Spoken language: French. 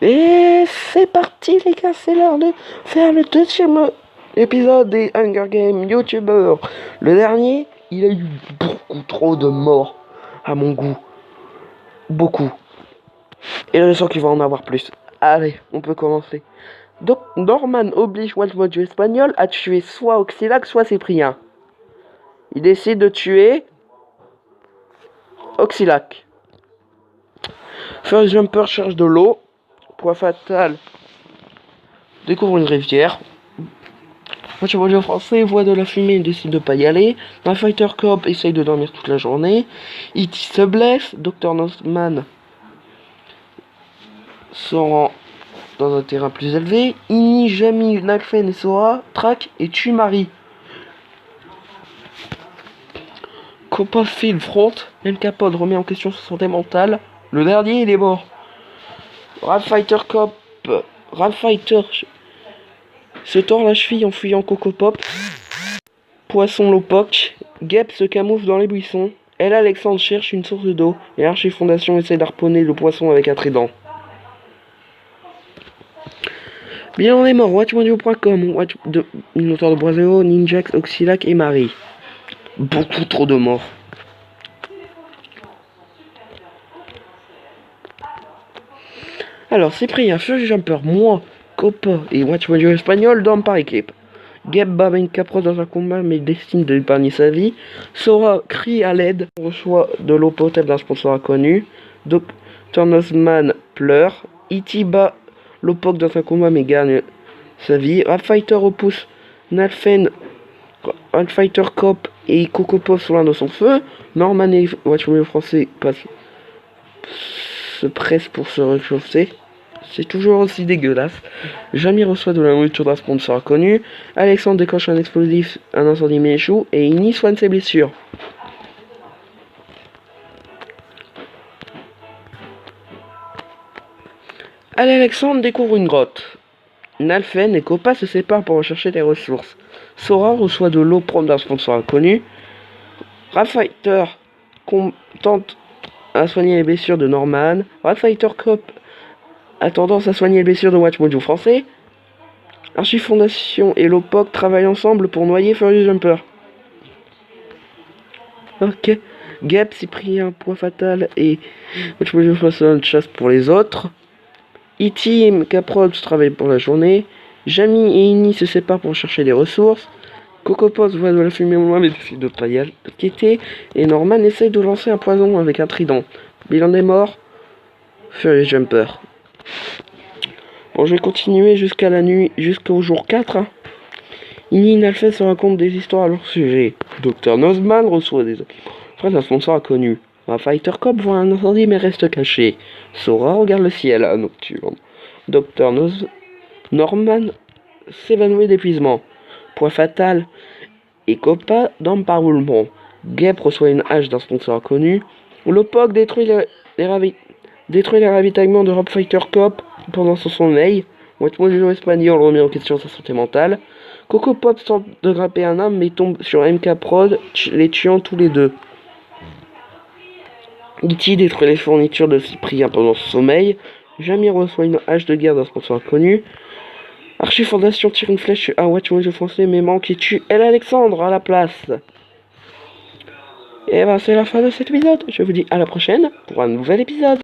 Et c'est parti les gars, c'est l'heure de faire le deuxième épisode des Hunger Games YouTubers. Le dernier, il a eu beaucoup trop de morts à mon goût. Beaucoup. Et je sens qu'il va en avoir plus. Allez, on peut commencer. Donc Norman oblige Watchmojo espagnol à tuer soit Oxylac, soit Cyprien. Il décide de tuer Oxylac. First Jumper cherche de l'eau. Poids fatal découvre une rivière. Watchmojo français voit de la fumée et décide de pas y aller. Un Fighter Cop essaye de dormir toute la journée. E.T. se blesse. Dr. Norman se rend dans un terrain plus élevé. Ini, Jamie, Nalfen et Sora traquent et tuent Marie. Copperfield fronte. Capod remet en question sa santé mentale. Le dernier, il est mort. Ralph Fighter se tord la cheville en fuyant Coco Pop. Poisson Lopoc. Gep se camoufle dans les buissons. Elle, Alexandre, cherche une source d'eau. Et Archie Fondation essaie d'harponner le poisson avec un trident. Bien, on est mort. Watchmojo.com. Minotaur de Boiseo, Ninjax, Oxylac et Marie. Beaucoup trop de morts. Alors, Cyprien, Fury Jumper, moi, Copa et Watchmojo espagnol dorment par équipe. Geb bat Capro dans un combat mais décide d'épargner sa vie. Sora crie à l'aide, reçoit de l'eau potable d'un sponsor inconnu. Dr. Nosman pleure. E.T. bat Lopok dans un combat mais gagne sa vie. Fighter repousse Nalfen, Fighter Cop et Coco Pop sont l'un de son feu. Norman et Watchmojo français se pressent pour se réchauffer. C'est toujours aussi dégueulasse. Jamie reçoit de la nourriture d'un sponsor inconnu. Alexandre déclenche un explosif, un incendie mais échoue. Et Ini soigne ses blessures. Alexandre découvre une grotte. Nalfen et Copa se séparent pour rechercher des ressources. Sora reçoit de l'eau propre d'un sponsor inconnu. Fighter tente à soigner les blessures de Norman. Fighter Cop a tendance à soigner les blessures de Watchmojo français. Archie Fondation et Lopok travaillent ensemble pour noyer Furious Jumper. Ok. Gep, Cyprien, Poids Fatal et Watchmojo français chasse pour les autres. E.T. et Caprod travaillent pour la journée. Jamie et Ini se séparent pour chercher des ressources. Cocopos voit de la fumée au loin mais décide de pas y quitter. Et Norman essaye de lancer un poison avec un trident. Bilan des morts. Furious Jumper. Bon, je vais continuer jusqu'à la nuit, jusqu'au jour 4. Ini et Nalfen se racontent des histoires à leur sujet. Dr. Nosman reçoit des frères d'un sponsor inconnu. Un Fighter Cop voit un incendie mais reste caché. Sora regarde le ciel à nocturne. Dr. Norman s'évanouit d'épuisement. Poids fatal et Copa dorment par roulement. Gep reçoit une hache d'un sponsor inconnu. Lopok détruit les ravitaillements de Rob Fighter Cop pendant son sommeil. Watchmojo espagnol remet en question sa santé mentale. Coco Pop tente de grimper un arbre mais tombe sur MK Prod, les tuant tous les deux. E.T. détruit les fournitures de Cyprien pendant son sommeil. Jamie reçoit une hache de guerre d'un sponsor inconnu. Archie Fondation tire une flèche à Watchmojo français mais manque et tue Elle Alexandre à la place. Et ben c'est la fin de cet épisode. Je vous dis à la prochaine pour un nouvel épisode.